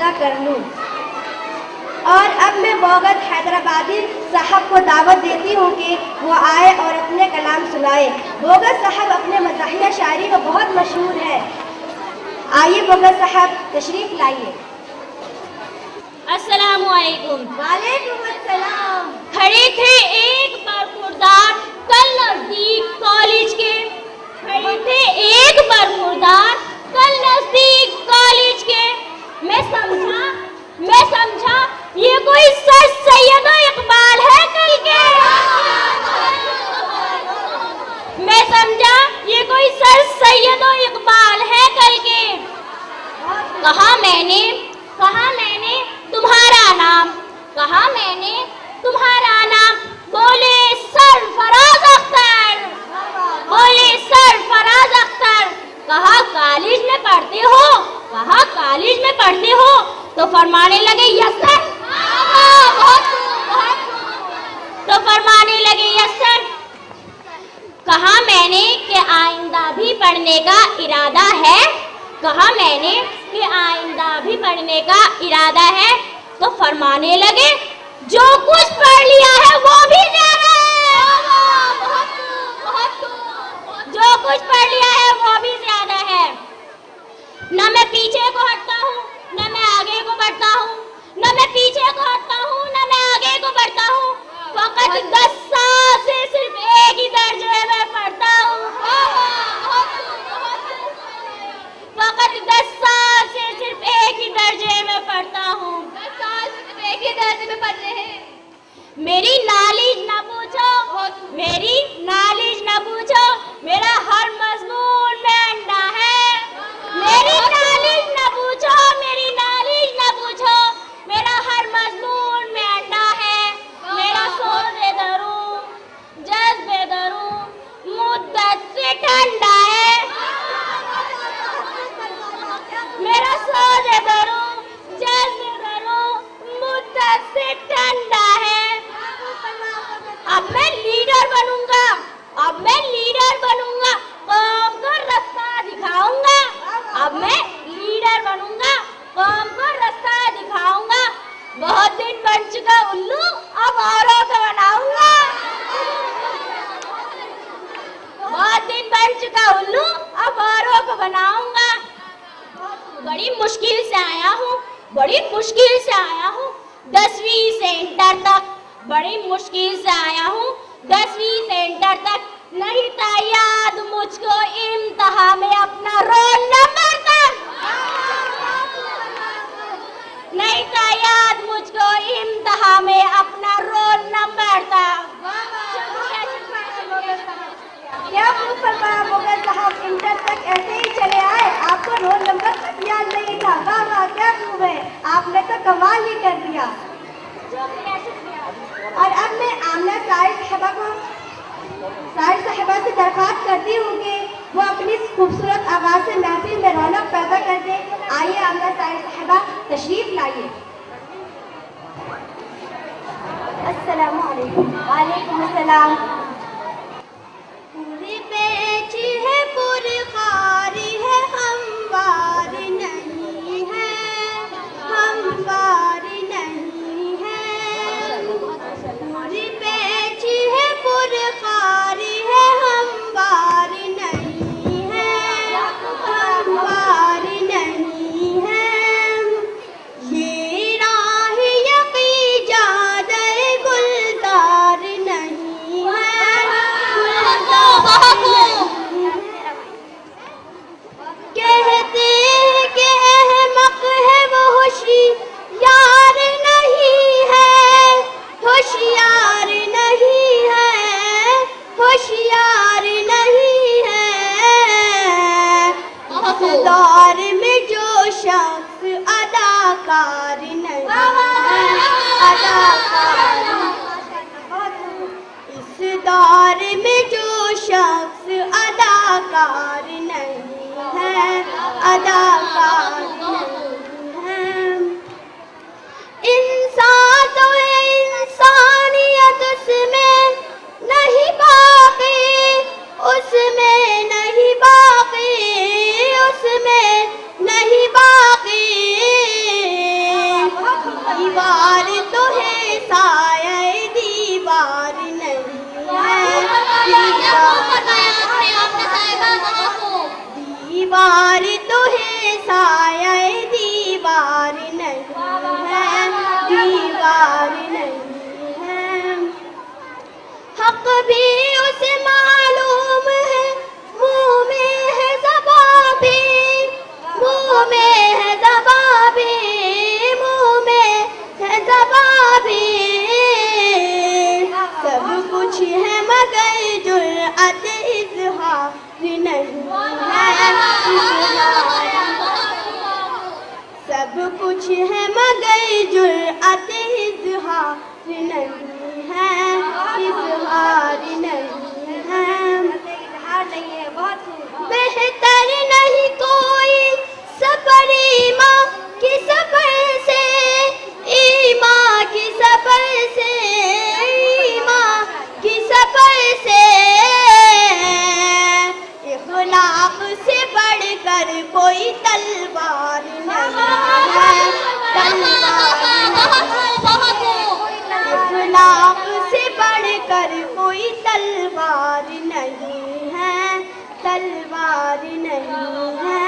अदा कर लूं। और अब मैं बोगत हैदराबादी साहब को दावत देती हूँ कि वो आए और अपने कलाम सुनाए। बोगत साहब अपने मज़ाहिया शायरी में बहुत मशहूर है। आइए बोगत साहब तशरीफ लाइए। अस्सलामु अलैकुम। वालेकुम अस्सलाम। खड़े थे एक बरखुरदार कल नजदीक कॉलेज के, खड़े थे एक बरखुरदार कल नजदीक कॉलेज के। मैं समझा ये कोई सर सैयद इकबाल है कल के। मैं समझा ये कोई सर सैयद इकबाल है कल के। कहा मैंने तुम्हारा नाम, कहा मैंने तुम्हारा नाम। बोले सरफराज अख्तर, बोले सरफराज अख्तर। कहा कॉलेज में पढ़ते हो, कहा कॉलेज में पढ़ते हो। तो फरमाने लगे यस सर, तो फरमाने लगे यस सर। कहा मैंने कि आइंदा भी पढ़ने का इरादा है, कहा मैंने कि आइंदा भी पढ़ने का इरादा है। तो फरमाने लगे जो कुछ पढ़ लिया है वो भी ज्यादा है, जो कुछ पढ़ लिया है वो भी ज्यादा है। न मैं पीछे को हटता हूँ न मैं आगे को बढ़ता हूँ, न मैं पीछे को हटता हूँ न मैं आगे को बढ़ता हूँ। फकत 10 साल से सिर्फ एक ही दर्जे में पढ़ता हूँ, फकत 10 साल से सिर्फ एक ही दर्जे में पढ़ता हूँ। 10 साल से सिर्फ एक ही दर्जे में पढ़ रहे हैं। मेरी नॉलेज न पूछो, मेरी नॉलेज न पूछो, मेरा हर मजमून में अंडा है। मेरी नॉलेज न पूछो, मेरी नॉलेज न पूछो, मेरा हर मजमून में अंडा है। मेरा सोज़े दरूं जज्बे दरूं मुद्दत से ठंडा है। मेरा सोज़े दरूं जज्बे दरूं मुद्दत से ठंडा है। अब मैं लीडर बनूंगा, अब मैं लीडर बनूंगा, कौम को रास्ता दिखाऊंगा। अब मैं लीडर बनूंगा, कौम को रास्ता दिखाऊंगा। बहुत दिन बन चुका उल्लू, अब औरों को बनाऊंगा। बहुत दिन बन चुका उल्लू, अब औरों को बनाऊंगा। बड़ी मुश्किल से आया हूँ, बड़ी मुश्किल से आया हूँ 10वीं से इंटर तक, बड़ी मुश्किल से आया हूँ 10वीं से इंटर तक। नहीं था याद मुझको इम्तिहा में अपना रोल नंबर तक, नहीं था याद मुझको इम्तिहा में अपना रोल नंबर तक। क्या खूब फरमाया बोगत साहब, इंटर तक ऐसे ही चले आए, आपको रोल नंबर तक याद नहीं था। वाह वाह क्या खूब है, आपने तो कमाल ही कर दिया। और अब मैं आमना साहिर साहिबा से दरख्वास्त करती हूँ कि वो अपनी खूबसूरत आवाज़ से महफिल में रौनक पैदा कर दे। आइए आमना साहिर साहिबा तशरीफ लाइए। अस्सलामु अलैकुम। वालेकुम अस्सलाम। पूरी पेच है पुरखारी है, हमवार नहीं है, हमवार नहीं है। पूरी पेच है पुरखारी है, हमवार नहीं है, हमवार नहीं है। ये राह यकी जादे गुलदार नहीं है, कहते हैं कि अहमक है वो होशियार नहीं है, होशियार नहीं है, होशियार नहीं है। इस दौर में जो शख्स अदाकार नहीं है, अदाकार। इस दौर में जो शख्स अदाकार नहीं है, अदाकार नहीं है। इंसान तो है इंसानियत उसमें नहीं बाकी, उसमें नहीं बाकी, उसमें नहीं बाकी। दीवार तो है साया दीवार नहीं है, दीवार तो है साया दीवार नहीं है, दीवार नहीं है। हक भी उसे मालूम है, मुँह में है ज़बां भी, मुँह में है ज़बां भी, मुँह में है ज़बां भी। सब कुछ है मगर जुर्अत इज़हार नहीं है, सब कुछ है मगर जुर्अत इज़हार नहीं है, इज़हार नहीं है, इज़हार नहीं है। बहुत बेहतर नहीं कोई सफर ईमां की सफर से, ईमां की सफर से, ईमां की सफर से। इखलाक से बढ़कर कोई तलवार नहीं है, तलवार इखलाक से बढ़कर कोई तलवार नहीं है, तलवार नहीं है।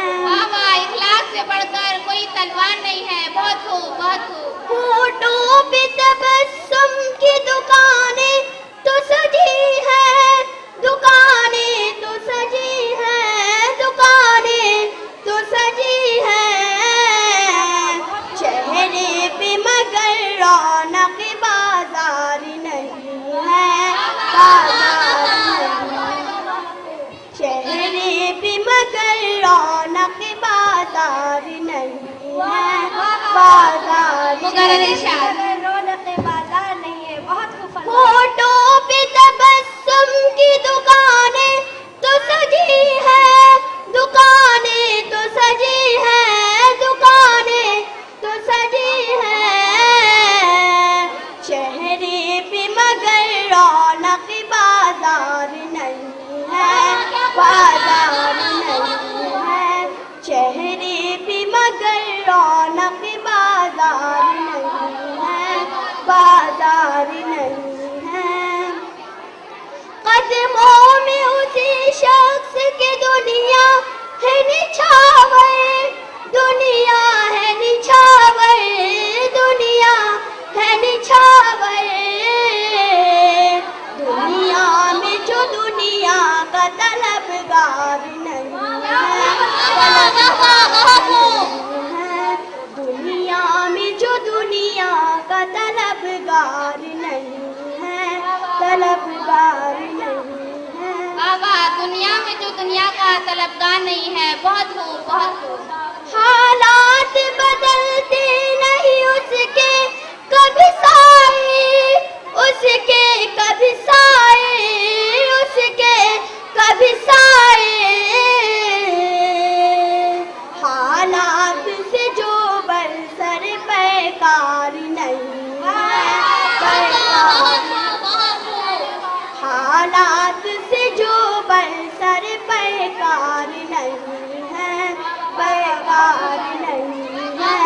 इखलाक से बढ़कर कोई तलवार नहीं है। बहुत खूब, बहुत खूब। होठों पे तबस्सुम की दुकानें तो सजी है, दुकानें तो सजी है, दुकानें तो सजी है। चेहरे पे मगर रौनक बाजार नहीं है, बाजार नहीं। चेहरे पे मगर रौनक बाजार नहीं है, बाजार रौनक बाजार नहीं है। बहुत खूब। होठों पे तबस्सुम की दुकानें तो सजी है, दुकानें तो सजी है, दुकानें तो सजी है। चेहरे पे मगर रौनक बाजार नहीं है, बाजार नहीं है। चेहरे पे मगर रौनक बाजार नहीं है, बाजार नहीं है। कदमों में उसी शख्स के दुनिया है निछावर, दुनिया है निछावर, दुनिया है निछावर। दुनिया में जो दुनिया का तलबगार नहीं है, दुनिया में जो दुनिया का तलबगार नहीं है, तलबगार नहीं है। दुनिया में जो दुनिया का तलबगार नहीं है। बहुत खूब, बहुत खूब। हालात बदलते नहीं उसके कभी साए, उसके कभी साए, उसके कभी साए। हालात से जो बरसर पैकार नहीं है, पैकार। हालात से जो बरसर पैकार नहीं है, पैकार नहीं है।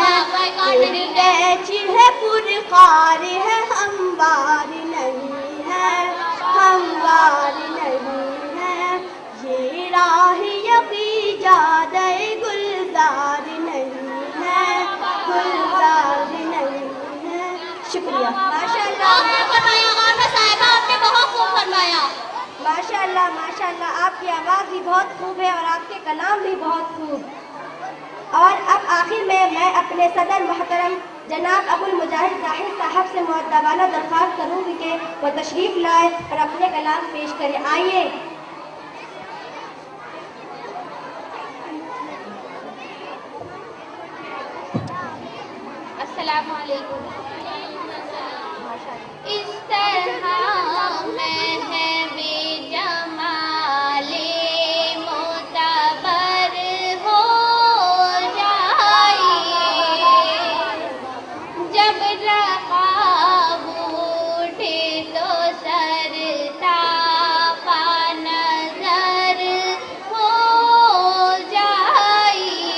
कैची है पुरखार है, हमवार नहीं है, हमवार नहीं है। ये राह यकी जादे गुलजार नहीं है, गुलजार नहीं है। शुक्रिया। माशाअल्लाह, आपने बहुत खूब फरमाया। माशाअल्लाह, माशाअल्लाह। आपकी आवाज़ भी बहुत खूब है और आपके कलाम भी बहुत खूब। और अब आखिर में मैं अपने सदर मोहतरम जनाब अबुल मुजाहिद जाहिर साहब से मुअद्दबाना दरख्वास्त करूँगी कि वो तशरीफ़ लाए और अपने कलाम पेश करें। आइए। अस्सलामु अलैकुम। इस तरह मैं है बेजमाले मोतबर हो जाइए, जब रकाब उठे तो सरता पा नजर हो जाइए।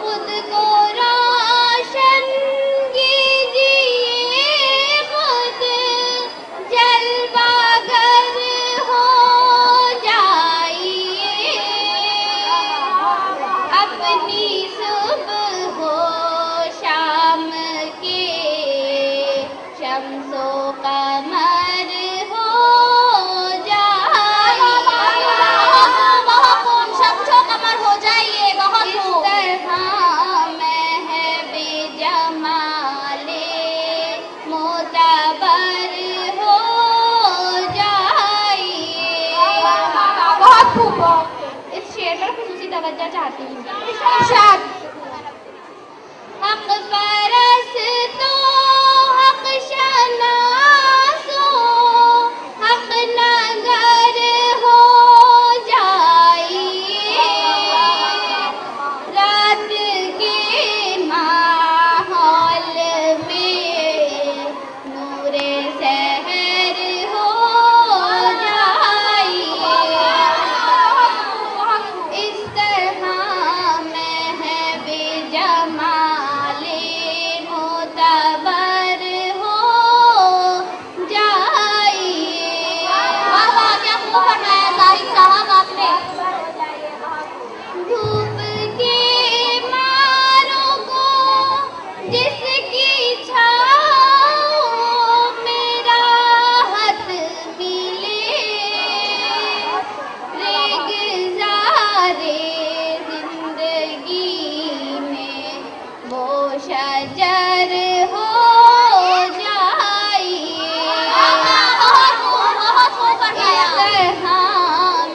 खुद को तवज्जो चाहती हूँ। इरशाद। हक परस्तो, हक शनासो, हक नगर हो जाइए, रात के माहौल में नूरे सहर हो जाइए। इस तरह महबे जमाले मोतबर हो जाइए। वाह वाह, क्या खूब फरमाया तारिक साहब आपने। धूप के मारों को जिसकी छाँव में राहत मिले, रेगज़ारे जिंदगी में वो शजर हो जाइए।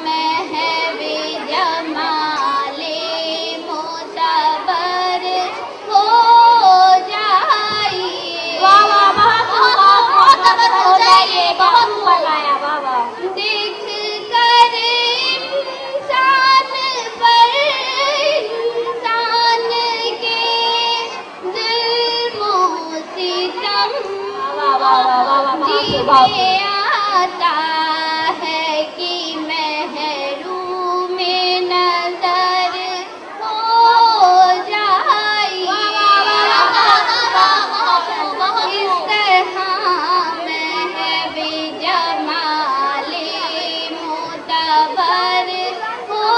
महबे जमाले मोतबर हो जाइए। वाह वाह, बहुत हो जाइए, बहुत फरमाया। वाह वाह। देख कर इंसान पर इंसान के जुल्मों सितम जीने आता है कि महरूम नजर हो जाइए। इस तरह महबे जमाले मोतबर हो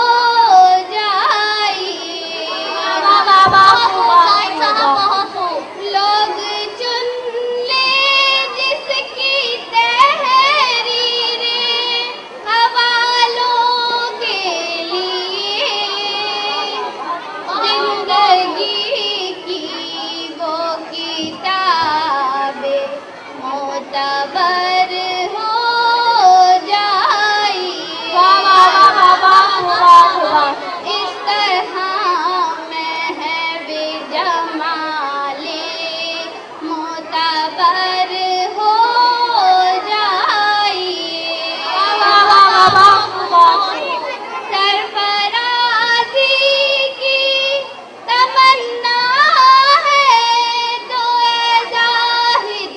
जाइए। लोग चुन ले जिसकी तहरीरें हवालों के लिए, जिंदगी की वो किताबें मोतबर हो जाइए। इस तरह महबे जमाले मोतबर हो जाइए। सरफराजी की तमन्ना है तो ऐ जाहिद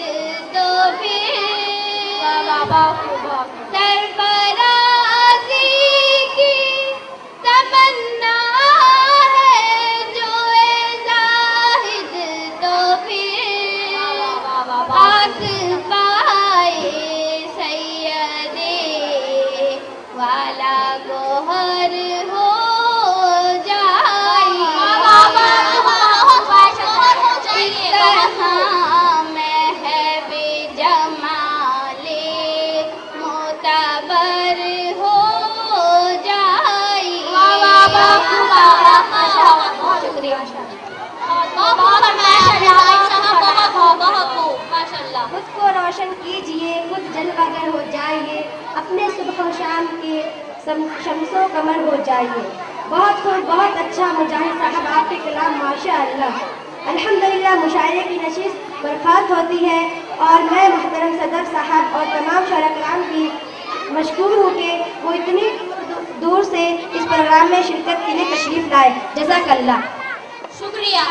तो फिर। सरफराजी की तमन्ना है जो ऐ जाहिद तो फिर। आस पाए सैयदे वाला गोहर हो जाइए। इस तरह महबे जमाले मोतबर हो जाइए। शुक्रिया। खुद को रोशन कीजिए, खुद जलवागर हो जाइए, अपने सुबह शाम के शम्सो कमर हो जाइए। बहुत खूब, बहुत अच्छा मुजाहिद साहब आपके कलाम, माशा अल्लाह। अल्हम्दुलिल्लाह मुशायरे की नशिश बर्खास्त होती है और मैं मुहतरम सदर साहब और तमाम शोरा कराम की मशकूर हूँ कि वो इतनी दूर से इस प्रोग्राम में शिरकत के लिए तशरीफ लाए। जज़ाकल्लाह। शुक्रिया।